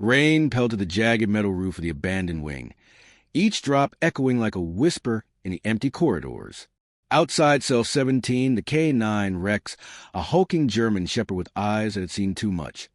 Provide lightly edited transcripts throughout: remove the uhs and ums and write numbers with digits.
Rain pelted the jagged metal roof of the abandoned wing, each drop echoing like a whisper in the empty corridors. Outside cell 17, the K-9 Rex, a hulking German shepherd with eyes that had seen too much,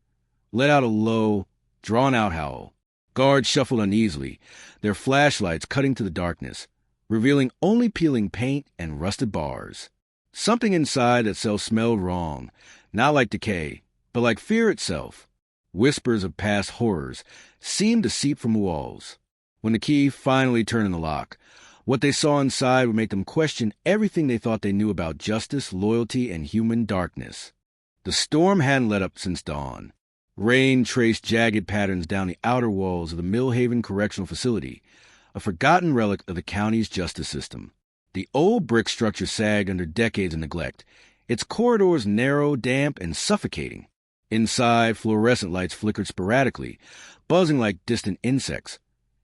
let out a low, drawn-out howl. Guards shuffled uneasily, their flashlights cutting to the darkness, revealing only peeling paint and rusted bars. Something inside that cell smelled wrong, not like decay, but like fear itself. Whispers of past horrors seemed to seep from the walls. When the key finally turned in the lock, what they saw inside would make them question everything they thought they knew about justice, loyalty, and human darkness. The storm hadn't let up since dawn. Rain traced jagged patterns down the outer walls of the Millhaven Correctional Facility, a forgotten relic of the county's justice system. The old brick structure sagged under decades of neglect, its corridors narrow, damp, and suffocating. Inside, fluorescent lights flickered sporadically, buzzing like distant insects,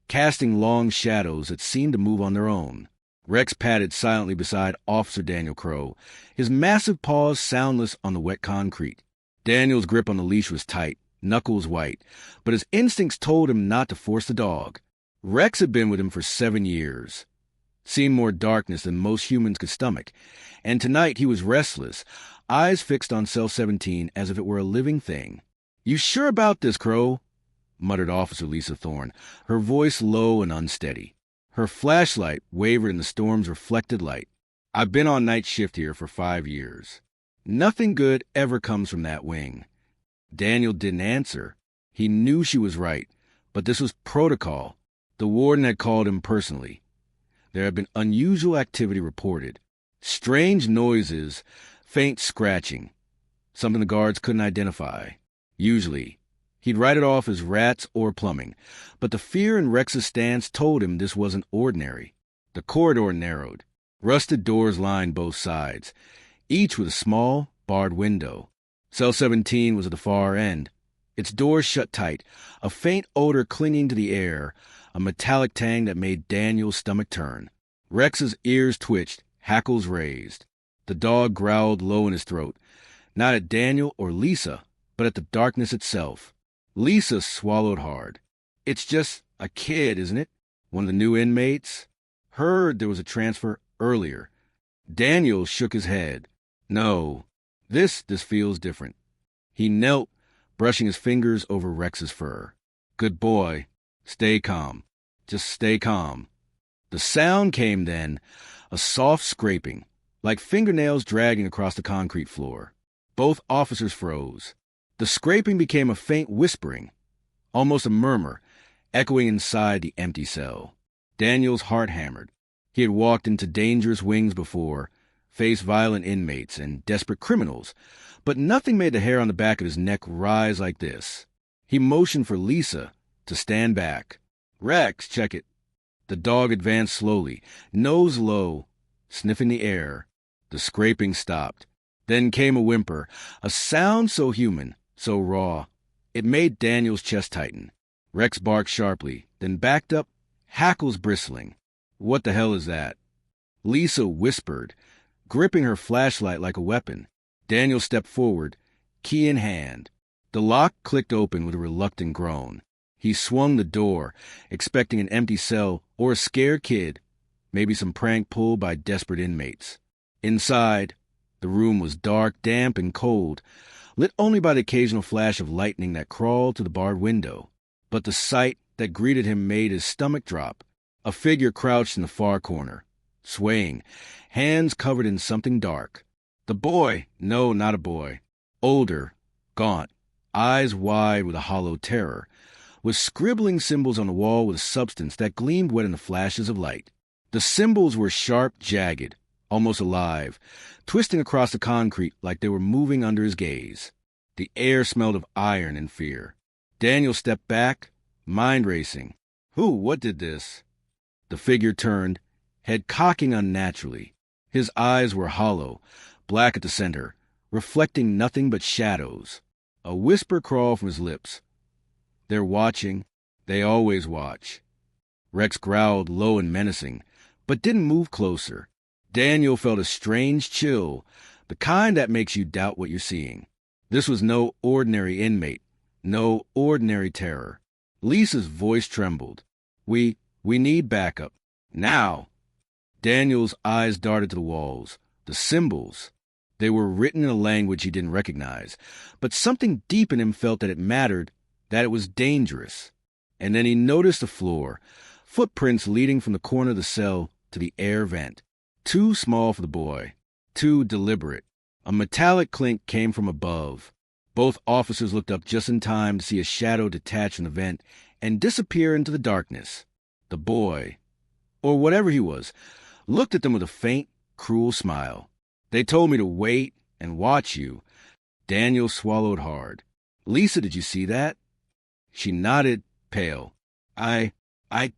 casting long shadows that seemed to move on their own. Rex padded silently beside Officer Daniel Crow, his massive paws soundless on the wet concrete. Daniel's grip on the leash was tight, knuckles white, but his instincts told him not to force the dog. Rex had been with him for 7 years, seen more darkness than most humans could stomach, and tonight he was restless, eyes fixed on cell 17 as if it were a living thing. "You sure about this, Crow?" muttered Officer Lisa Thorne, her voice low and unsteady. Her flashlight wavered in the storm's reflected light. "I've been on night shift here for 5 years. Nothing good ever comes from that wing." Daniel didn't answer. He knew she was right, but this was protocol. The warden had called him personally. There had been unusual activity reported. Strange noises, faint scratching, something the guards couldn't identify. Usually, he'd write it off as rats or plumbing, but the fear in Rex's stance told him this wasn't ordinary. The corridor narrowed. Rusted doors lined both sides, each with a small, barred window. Cell 17 was at the far end, its doors shut tight, a faint odor clinging to the air, a metallic tang that made Daniel's stomach turn. Rex's ears twitched, hackles raised. The dog growled low in his throat, not at Daniel or Lisa, but at the darkness itself. Lisa swallowed hard. "It's just a kid, isn't it? One of the new inmates? Heard there was a transfer earlier." Daniel shook his head. "No, this feels different." He knelt, brushing his fingers over Rex's fur. "Good boy. Stay calm. Just stay calm." The sound came then, a soft scraping, like fingernails dragging across the concrete floor. Both officers froze. The scraping became a faint whispering, almost a murmur, echoing inside the empty cell. Daniel's heart hammered. He had walked into dangerous wings before, faced violent inmates and desperate criminals, but nothing made the hair on the back of his neck rise like this. He motioned for Lisa to stand back. "Rex, check it." The dog advanced slowly, nose low, sniffing the air. The scraping stopped. Then came a whimper, a sound so human, so raw. It made Daniel's chest tighten. Rex barked sharply, then backed up, hackles bristling. "What the hell is that?" Lisa whispered, gripping her flashlight like a weapon. Daniel stepped forward, key in hand. The lock clicked open with a reluctant groan. He swung the door, expecting an empty cell or a scared kid, maybe some prank pulled by desperate inmates. Inside, the room was dark, damp, and cold, lit only by the occasional flash of lightning that crawled to the barred window. But the sight that greeted him made his stomach drop. A figure crouched in the far corner, swaying, hands covered in something dark. The boy, no, not a boy, older, gaunt, eyes wide with a hollow terror, was scribbling symbols on the wall with a substance that gleamed wet in the flashes of light. The symbols were sharp, jagged, almost alive, twisting across the concrete like they were moving under his gaze. The air smelled of iron and fear. Daniel stepped back, mind racing. What did this? The figure turned, head cocking unnaturally. His eyes were hollow, black at the center, reflecting nothing but shadows. A whisper crawled from his lips. "They're watching. They always watch." Rex growled low and menacing, but didn't move closer. Daniel felt a strange chill, the kind that makes you doubt what you're seeing. This was no ordinary inmate, no ordinary terror. Lisa's voice trembled. We need backup. Now. Daniel's eyes darted to the walls. The symbols. They were written in a language he didn't recognize, but something deep in him felt that it mattered, that it was dangerous. And then he noticed the floor, footprints leading from the corner of the cell to the air vent. Too small for the boy, too deliberate. A metallic clink came from above. Both officers looked up just in time to see a shadow detach from the vent and disappear into the darkness. The boy, or whatever he was, looked at them with a faint, cruel smile. They told me to wait and watch you. Daniel swallowed hard. Lisa, did you see that? She nodded, pale. I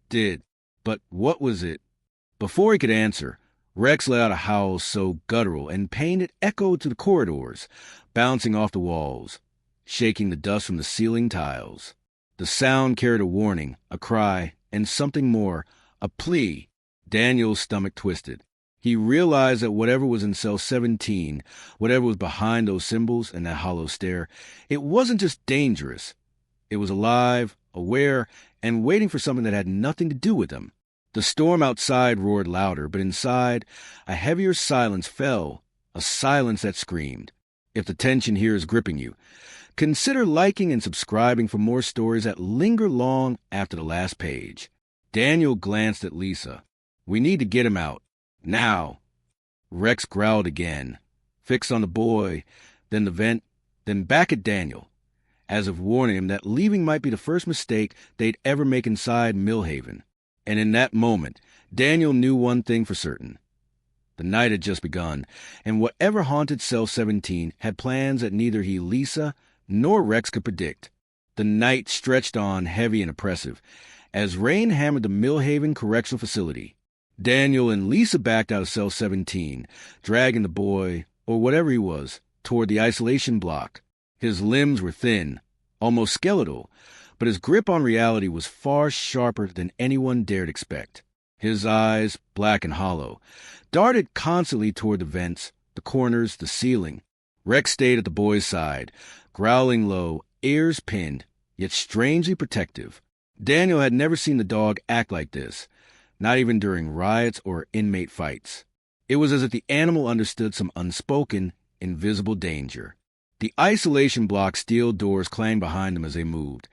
did. But what was it? Before he could answer, Rex let out a howl so guttural and pained it echoed to the corridors, bouncing off the walls, shaking the dust from the ceiling tiles. The sound carried a warning, a cry, and something more, a plea. Daniel's stomach twisted. He realized that whatever was in cell 17, whatever was behind those symbols and that hollow stare, it wasn't just dangerous. It was alive, aware, and waiting for something that had nothing to do with them. The storm outside roared louder, but inside, a heavier silence fell, a silence that screamed. If the tension here is gripping you, consider liking and subscribing for more stories that linger long after the last page. Daniel glanced at Lisa. We need to get him out. Now. Rex growled again, fixed on the boy, then the vent, then back at Daniel, as if warning him that leaving might be the first mistake they'd ever make inside Millhaven. And in that moment, Daniel knew one thing for certain. The night had just begun, and whatever haunted Cell 17 had plans that neither he, Lisa, nor Rex could predict. The night stretched on heavy and oppressive, as rain hammered the Millhaven Correctional Facility. Daniel and Lisa backed out of Cell 17, dragging the boy, or whatever he was, toward the isolation block. His limbs were thin, almost skeletal, but his grip on reality was far sharper than anyone dared expect. His eyes, black and hollow, darted constantly toward the vents, the corners, the ceiling. Rex stayed at the boy's side, growling low, ears pinned, yet strangely protective. Daniel had never seen the dog act like this, not even during riots or inmate fights. It was as if the animal understood some unspoken, invisible danger. The isolation block steel doors clanged behind them as they moved,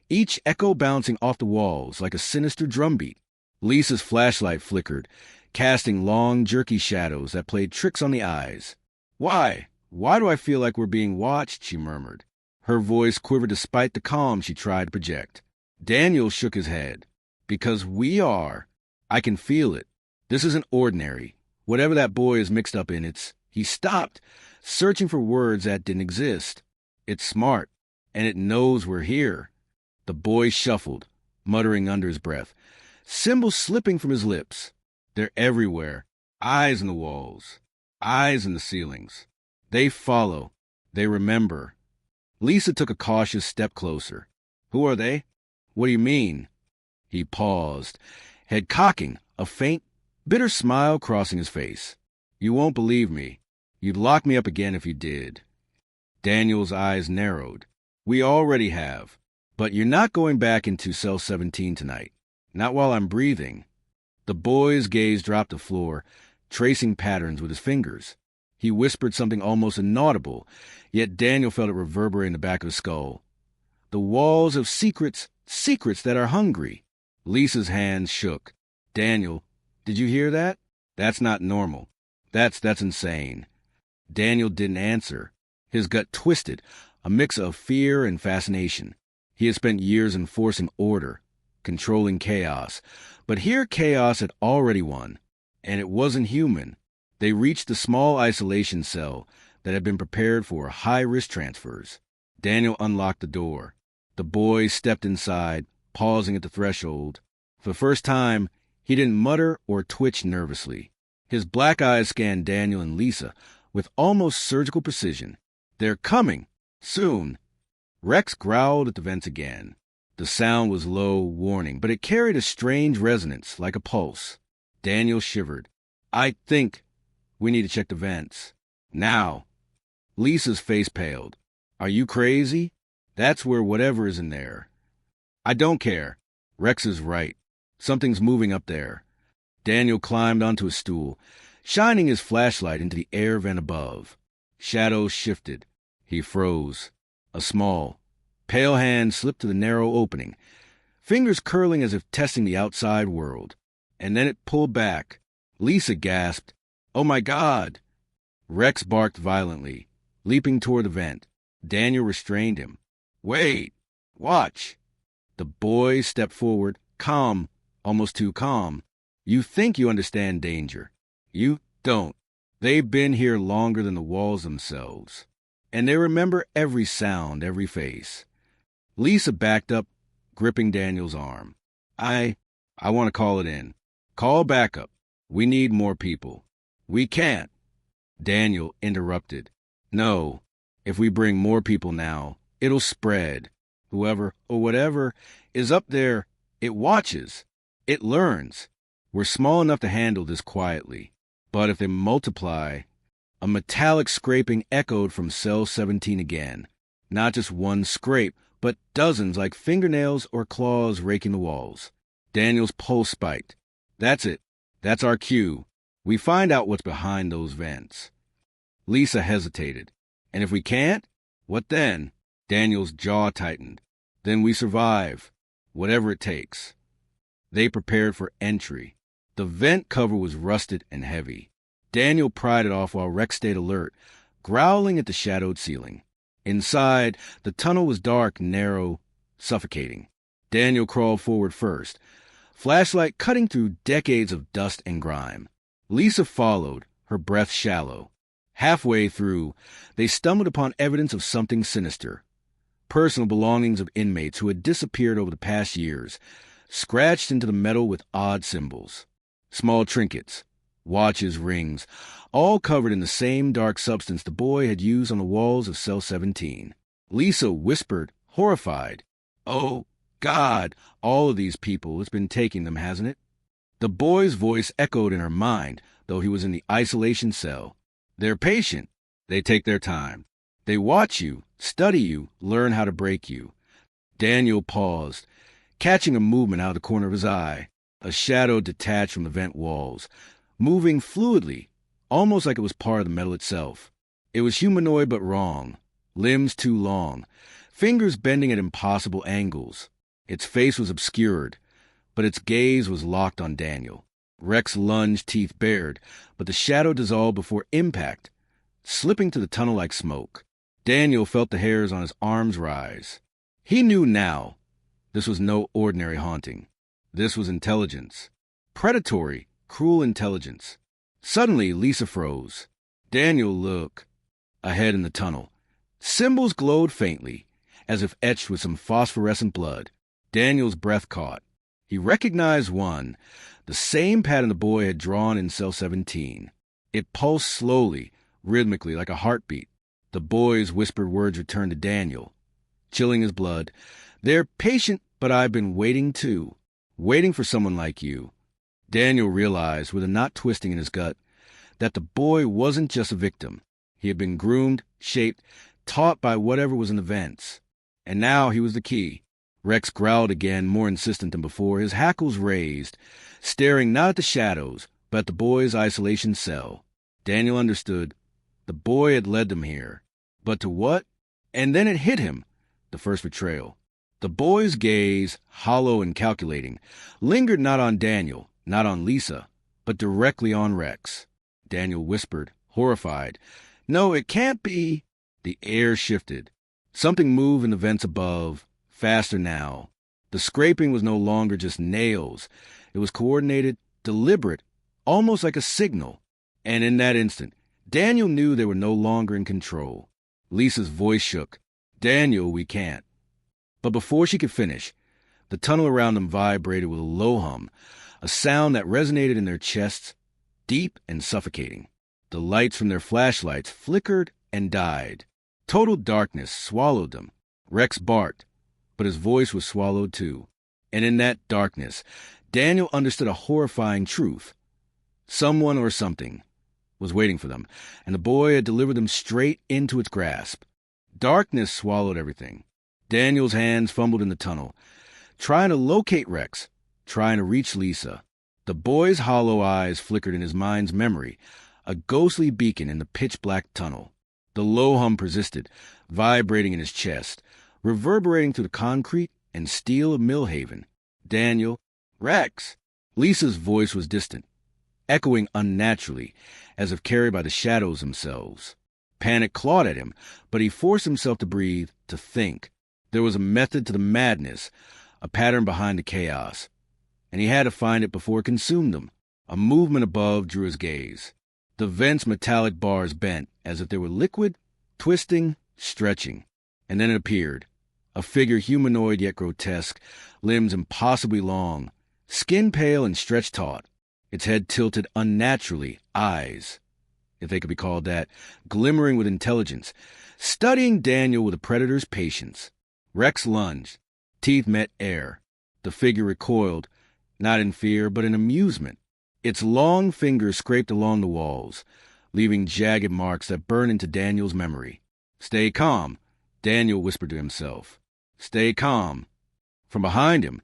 each echo bouncing off the walls like a sinister drumbeat. Lisa's flashlight flickered, casting long, jerky shadows that played tricks on the eyes. Why? Why do I feel like we're being watched? She murmured. Her voice quivered despite the calm she tried to project. Daniel shook his head. Because we are. I can feel it. This isn't ordinary. Whatever that boy is mixed up in, He stopped, searching for words that didn't exist. It's smart, and it knows we're here. The boy shuffled, muttering under his breath, symbols slipping from his lips. They're everywhere. Eyes in the walls. Eyes in the ceilings. They follow. They remember. Lisa took a cautious step closer. Who are they? What do you mean? He paused, head cocking, a faint, bitter smile crossing his face. You won't believe me. You'd lock me up again if you did. Daniel's eyes narrowed. We already have. But you're not going back into Cell 17 tonight. Not while I'm breathing. The boy's gaze dropped to the floor, tracing patterns with his fingers. He whispered something almost inaudible, yet Daniel felt it reverberate in the back of his skull. The walls of secrets that are hungry. Lisa's hands shook. Daniel, did you hear that? That's not normal. That's insane. Daniel didn't answer. His gut twisted, a mix of fear and fascination. He had spent years enforcing order, controlling chaos. But here chaos had already won, and it wasn't human. They reached the small isolation cell that had been prepared for high-risk transfers. Daniel unlocked the door. The boy stepped inside, pausing at the threshold. For the first time, he didn't mutter or twitch nervously. His black eyes scanned Daniel and Lisa with almost surgical precision. They're coming. Soon. Rex growled at the vents again. The sound was low, warning, but it carried a strange resonance, like a pulse. Daniel shivered. I think we need to check the vents. Now. Lisa's face paled. Are you crazy? That's where whatever is in there. I don't care. Rex is right. Something's moving up there. Daniel climbed onto a stool, shining his flashlight into the air vent above. Shadows shifted. He froze. A small, pale hand slipped to the narrow opening, fingers curling as if testing the outside world. And then it pulled back. Lisa gasped, "Oh my God!" Rex barked violently, leaping toward the vent. Daniel restrained him. "Wait! Watch!" The boy stepped forward, calm, almost too calm. "You think you understand danger. You don't. They've been here longer than the walls themselves. And they remember every sound, every face." Lisa backed up, gripping Daniel's arm. I want to call it in. Call backup. We need more people." "We can't." Daniel interrupted. "No. If we bring more people now, it'll spread. Whoever or whatever is up there, it watches. It learns. We're small enough to handle this quietly. But if they multiply..." A metallic scraping echoed from cell 17 again. Not just one scrape, but dozens like fingernails or claws raking the walls. Daniel's pulse spiked. "That's it. That's our cue. We find out what's behind those vents." Lisa hesitated. "And if we can't? What then?" Daniel's jaw tightened. "Then we survive. Whatever it takes." They prepared for entry. The vent cover was rusted and heavy. Daniel pried it off while Rex stayed alert, growling at the shadowed ceiling. Inside, the tunnel was dark, narrow, suffocating. Daniel crawled forward first, flashlight cutting through decades of dust and grime. Lisa followed, her breath shallow. Halfway through, they stumbled upon evidence of something sinister. Personal belongings of inmates who had disappeared over the past years, scratched into the metal with odd symbols. Small trinkets, watches, rings, all covered in the same dark substance the boy had used on the walls of cell 17. Lisa whispered, horrified, "Oh, God, all of these people, it's been taking them, hasn't it?" The boy's voice echoed in her mind, though he was in the isolation cell. "They're patient. They take their time. They watch you, study you, learn how to break you." Daniel paused, catching a movement out of the corner of his eye. A shadow detached from the vent walls, moving fluidly, almost like it was part of the metal itself. It was humanoid but wrong, limbs too long, fingers bending at impossible angles. Its face was obscured, but its gaze was locked on Daniel. Rex lunged, teeth bared, but the shadow dissolved before impact, slipping to the tunnel like smoke. Daniel felt the hairs on his arms rise. He knew now. This was no ordinary haunting. This was intelligence. Predatory, cruel intelligence. Suddenly, Lisa froze. Daniel looked. Ahead in the tunnel, symbols glowed faintly, as if etched with some phosphorescent blood. Daniel's breath caught. He recognized one, the same pattern the boy had drawn in cell 17. It pulsed slowly, rhythmically, like a heartbeat. The boy's whispered words returned to Daniel, chilling his blood. "They're patient, but I've been waiting too. Waiting for someone like you." Daniel realized, with a knot twisting in his gut, that the boy wasn't just a victim. He had been groomed, shaped, taught by whatever was in the vents. And now he was the key. Rex growled again, more insistent than before, his hackles raised, staring not at the shadows, but at the boy's isolation cell. Daniel understood. The boy had led them here. But to what? And then it hit him, the first betrayal. The boy's gaze, hollow and calculating, lingered not on Daniel, not on Lisa, but directly on Rex. Daniel whispered, horrified, "No, it can't be." The air shifted. Something moved in the vents above, faster now. The scraping was no longer just nails. It was coordinated, deliberate, almost like a signal. And in that instant, Daniel knew they were no longer in control. Lisa's voice shook. "Daniel, we can't." But before she could finish, the tunnel around them vibrated with a low hum, a sound that resonated in their chests, deep and suffocating. The lights from their flashlights flickered and died. Total darkness swallowed them. Rex barked, but his voice was swallowed too. And in that darkness, Daniel understood a horrifying truth. Someone or something was waiting for them, and the boy had delivered them straight into its grasp. Darkness swallowed everything. Daniel's hands fumbled in the tunnel, trying to locate Rex, trying to reach Lisa. The boy's hollow eyes flickered in his mind's memory, a ghostly beacon in the pitch-black tunnel. The low hum persisted, vibrating in his chest, reverberating through the concrete and steel of Millhaven. Daniel, Rex. Lisa's voice was distant, echoing unnaturally, as if carried by the shadows themselves. Panic clawed at him, but he forced himself to breathe, to think. There was a method to the madness, a pattern behind the chaos, and he had to find it before it consumed him. A movement above drew his gaze. The vent's metallic bars bent, as if they were liquid, twisting, stretching. And then it appeared. A figure humanoid yet grotesque, limbs impossibly long, skin pale and stretched taut, its head tilted unnaturally, eyes, if they could be called that, glimmering with intelligence, studying Daniel with a predator's patience. Rex lunged. Teeth met air. The figure recoiled, not in fear, but in amusement. Its long fingers scraped along the walls, leaving jagged marks that burned into Daniel's memory. "Stay calm," Daniel whispered to himself. "Stay calm." From behind him,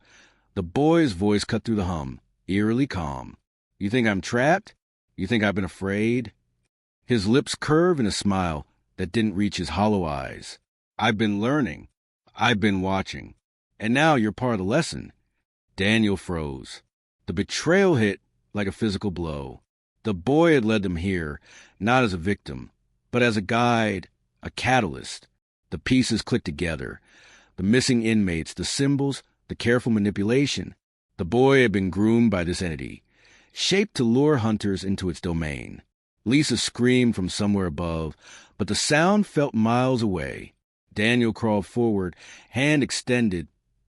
the boy's voice cut through the hum, eerily calm. "You think I'm trapped? You think I've been afraid?" His lips curved in a smile that didn't reach his hollow eyes. "I've been learning. I've been watching. And now you're part of the lesson." Daniel froze. The betrayal hit like a physical blow. The boy had led them here, not as a victim, but as a guide, a catalyst. The pieces clicked together. The missing inmates, the symbols, the careful manipulation. The boy had been groomed by this entity, shaped to lure hunters into its domain. Lisa screamed from somewhere above, but the sound felt miles away. Daniel crawled forward, hand extended,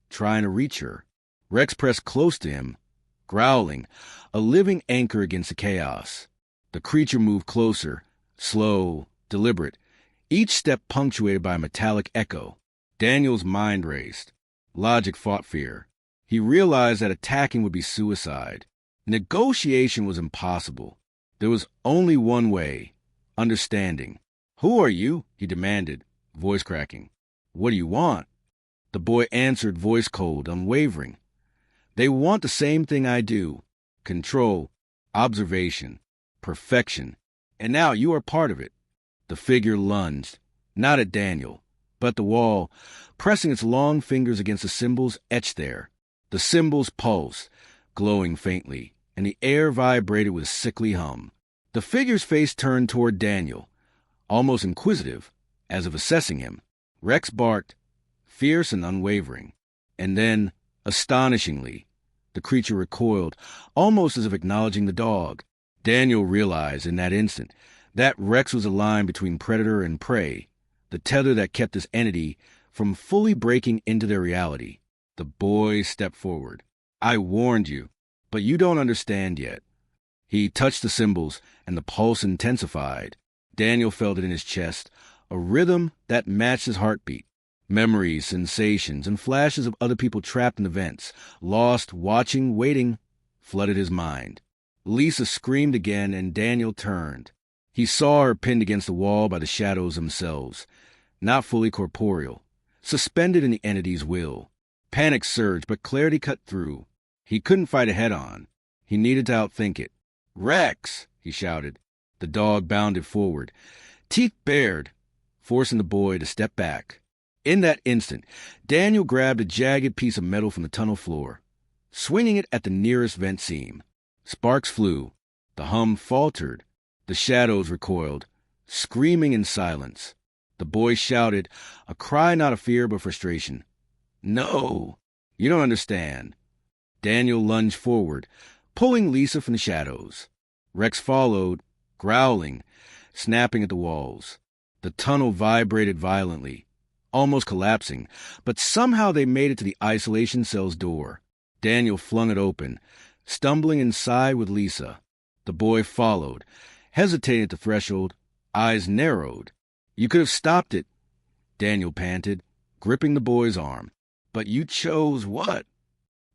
trying to reach her. Rex pressed close to him, growling, a living anchor against the chaos. The creature moved closer, slow, deliberate, each step punctuated by a metallic echo. Daniel's mind raced. Logic fought fear. He realized that attacking would be suicide. Negotiation was impossible. There was only one way: understanding. "Who are you?" he demanded, voice cracking. "What do you want?" The boy answered, voice cold, unwavering. "They want the same thing I do. Control, observation, perfection. And now you are part of it." The figure lunged, not at Daniel, but at the wall, pressing its long fingers against the symbols etched there. The symbols pulsed, glowing faintly, and the air vibrated with a sickly hum. The figure's face turned toward Daniel, almost inquisitive, as if assessing him. Rex barked, fierce and unwavering. And then, astonishingly, the creature recoiled, almost as if acknowledging the dog. Daniel realized in that instant that Rex was a line between predator and prey, the tether that kept this entity from fully breaking into their reality. The boy stepped forward. "I warned you, but you don't understand yet." He touched the symbols, and the pulse intensified. Daniel felt it in his chest, a rhythm that matched his heartbeat. Memories, sensations, and flashes of other people trapped in the vents, lost, watching, waiting, flooded his mind. Lisa screamed again, and Daniel turned. He saw her pinned against the wall by the shadows themselves, not fully corporeal, suspended in the entity's will. Panic surged, but clarity cut through. He couldn't fight it head-on. He needed to outthink it. "Rex!" he shouted. The dog bounded forward, teeth bared, forcing the boy to step back. In that instant, Daniel grabbed a jagged piece of metal from the tunnel floor, swinging it at the nearest vent seam. Sparks flew. The hum faltered. The shadows recoiled, screaming in silence. The boy shouted, a cry not of fear but frustration. "No! You don't understand." Daniel lunged forward, pulling Lisa from the shadows. Rex followed, growling, snapping at the walls. The tunnel vibrated violently, almost collapsing, but somehow they made it to the isolation cell's door. Daniel flung it open, stumbling inside with Lisa. The boy followed, hesitating at the threshold, eyes narrowed. "You could have stopped it," Daniel panted, gripping the boy's arm. "But you chose what?"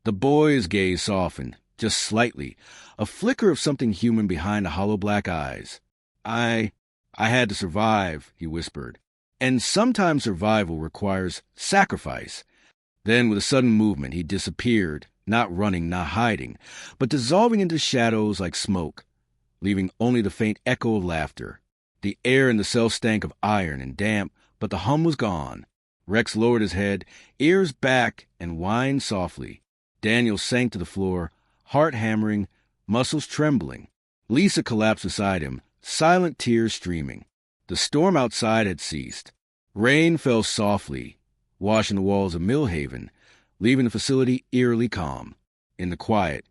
The boy's gaze softened, just slightly, a flicker of something human behind the hollow black eyes. I had to survive," he whispered. "And sometimes survival requires sacrifice." Then, with a sudden movement, he disappeared, not running, not hiding, but dissolving into shadows like smoke, leaving only the faint echo of laughter. The air in the cell stank of iron and damp, but the hum was gone. Rex lowered his head, ears back, and whined softly. Daniel sank to the floor, heart hammering, muscles trembling. Lisa collapsed beside him, silent tears streaming. The storm outside had ceased. Rain fell softly, washing the walls of Millhaven, leaving the facility eerily calm. In the quiet,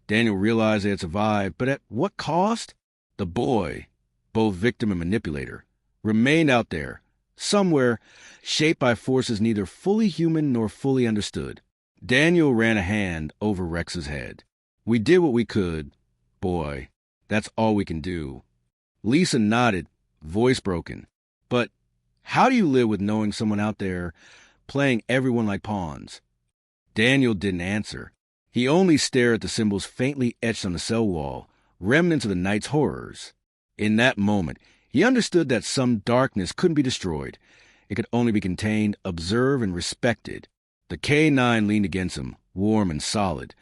Daniel realized they had survived, but at what cost? The boy, both victim and manipulator, remained out there, somewhere, shaped by forces neither fully human nor fully understood. Daniel ran a hand over Rex's head. We did what we could. Boy, that's all we can do. Lisa nodded, voice broken. But how do you live with knowing someone out there playing everyone like pawns? Daniel didn't answer. He only stared at the symbols faintly etched on the cell wall, remnants of the night's horrors. In that moment, he understood that some darkness couldn't be destroyed. It could only be contained, observed, and respected. The K-9 leaned against him, warm and solid,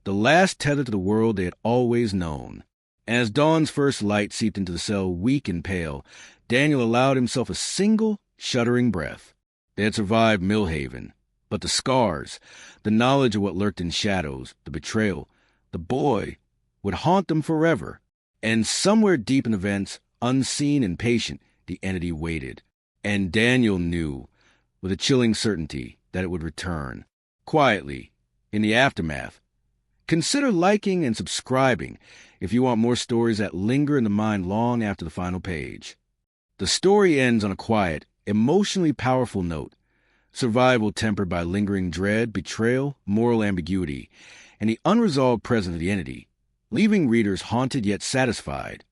the last tether to the world they had always known. As dawn's first light seeped into the cell, weak and pale, Daniel allowed himself a single, shuddering breath. They had survived Millhaven, but the scars, the knowledge of what lurked in shadows, the betrayal, the boy, would haunt them forever. And somewhere deep in the vents, unseen and patient, the entity waited. And Daniel knew, with a chilling certainty, that it would return. Quietly, in the aftermath. Consider liking and subscribing if you want more stories that linger in the mind long after the final page. The story ends on a quiet, emotionally powerful note. Survival tempered by lingering dread, betrayal, moral ambiguity, and the unresolved presence of the entity, leaving readers haunted yet satisfied.